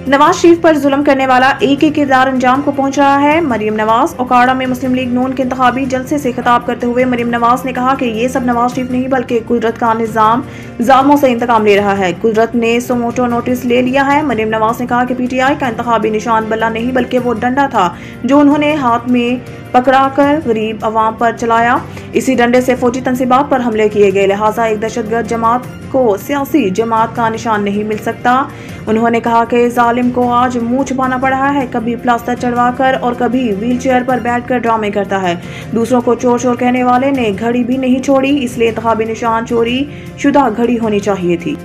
नवाज शरीफ पर जुल्म करने वाला एक ही किरदार अंजाम को पहुंच रहा है। मरीम नवाज ओकाड़ा में मुस्लिम लीग नून के इंतखाबी जलसे से खिताब करते हुए मरीम नवाज ने कहा कि ये सब नवाज शरीफ नहीं बल्कि कुदरत का निजाम जालिमों से इंतकाम ले रहा है। कुदरत ने सुमोटो नोटिस ले लिया है। मरीम नवाज ने कहा कि पीटीआई का इंतखाबी निशान बल्ला नहीं बल्कि वो डंडा था जो उन्होंने हाथ में पकड़ाकर गरीब अवाम पर चलाया। इसी डंडे से फौजी तंसीबात पर हमले किए गए, लिहाजा एक दहशतगर्द जमात को सियासी जमात का निशान नहीं मिल सकता। उन्होंने कहा कि जालिम को आज मुंह छुपाना पड़ रहा है, कभी प्लास्टर चढ़वाकर और कभी व्हील चेयर पर बैठकर ड्रामे करता है। दूसरों को चोर चोर कहने वाले ने घड़ी भी नहीं छोड़ी, इसलिए इंतखाबी निशान चोरी शुदा घड़ी होनी चाहिए थी।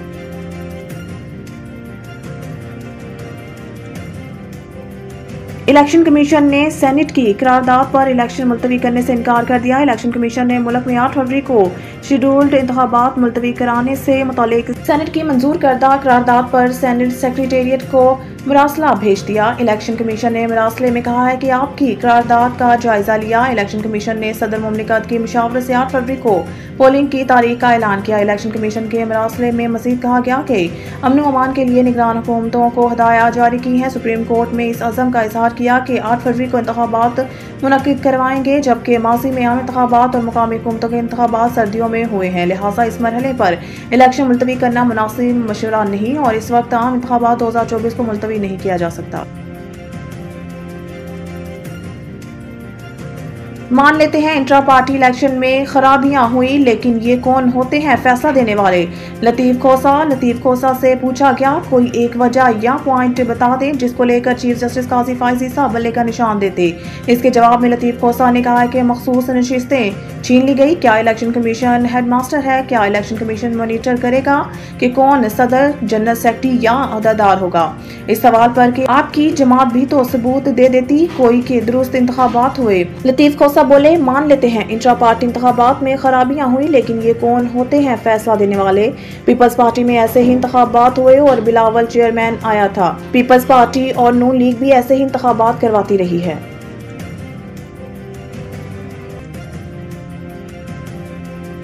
इलेक्शन कमीशन ने सेनेट की करारदाद पर इलेक्शन मुलतवी करने से इनकार कर दिया। इलेक्शन कमीशन ने मुल्क में 8 फरवरी को शेड्यूल्ड इंतखाबात मुलतवी कराने से मुतालिक सेनेट की मंजूर करदा करारदाद पर सेनेट सेक्रेटेरिएट को मरासला भेज दिया। इलेक्शन कमीशन ने मरासले में कहा है कि आपकी करारदाद का जायजा लिया। इलेक्शन कमीशन ने सदर मुमलिकत की मुशावरत से 8 फरवरी को पोलिंग की तारीख का ऐलान किया। इलेक्शन कमीशन के मरासले में मजीद कहा गया कि अमन अमान के लिए निगरान हुकूमतों को हदायत जारी की हैं। सुप्रीम कोर्ट में इस अज़म का इजहार किया कि 8 फरवरी को इंतखाबात मुनक्किद करवाएंगे, जबकि माजी में आम इंतखाबात और मुकामी हुकूमतों के इंतखाबात सर्दियों में हुए हैं। लिहाजा इस मरहले पर इलेक्शन मुलतवी करना मुनासिब मशवरा नहीं और इस वक्त आम इंतखाबात 2024 को मुलतवी नहीं किया जा सकता। मान लेते हैं इंट्रा पार्टी इलेक्शन में खराबियां हुई, लेकिन ये कौन होते हैं फैसला देने वाले? लतीफ खोसा से पूछा गया कोई एक वजह या पॉइंट बता दें जिसको लेकर चीफ जस्टिस काजी फायजी साहब बल्ले का निशान देते। इसके जवाब में लतीफ खोसा ने कहा है कि मखसूस नशिस्तें छीन ली गई। क्या इलेक्शन कमीशन हेडमास्टर है? क्या इलेक्शन कमीशन मॉनिटर करेगा कि कौन सदर, जनरल सेक्रेटरी या अहदेदार होगा? इस सवाल पर कि आपकी जमात भी तो सबूत दे देती कोई के दुरुस्त इंतखाबात हुए। लतीफ खोसा बोले मान लेते हैं इंट्रा पार्टी इंतखाबात में खराबियां हुई, लेकिन ये कौन होते हैं फैसला देने वाले? पीपल्स पार्टी में ऐसे ही इंतखाबात हुए और बिलावल चेयरमैन आया था। पीपल्स पार्टी और नून लीग भी ऐसे ही इंतखाबात करवाती रही है।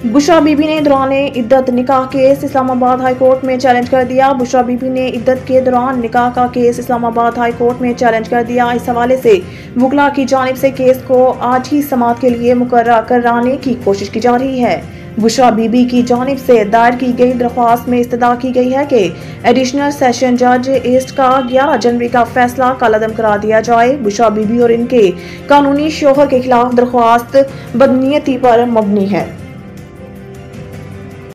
बुशरा बीबी ने दौरान इद्दत निकाह केस इस्लामाबाद हाई कोर्ट में चैलेंज कर दिया। बुशरा बीबी ने इद्दत के दौरान निकाह का केस इस्लामाबाद हाई कोर्ट में चैलेंज कर दिया। इस हवाले से वुकला की जानिब से केस को आज ही समाअत के लिए मुकर्रर कराने की कोशिश की जा रही है। बुशरा बीबी की जानिब से दायर की गई दरख्वास्त में इस्तदा की गई है कि एडिशनल सेशन जज ईस्ट का 11 जनवरी का फैसला कलअदम करा दिया जाए। बुशरा बीबी और इनके कानूनी शोहर के खिलाफ दरख्वास्त बदनीयती पर मबनी है।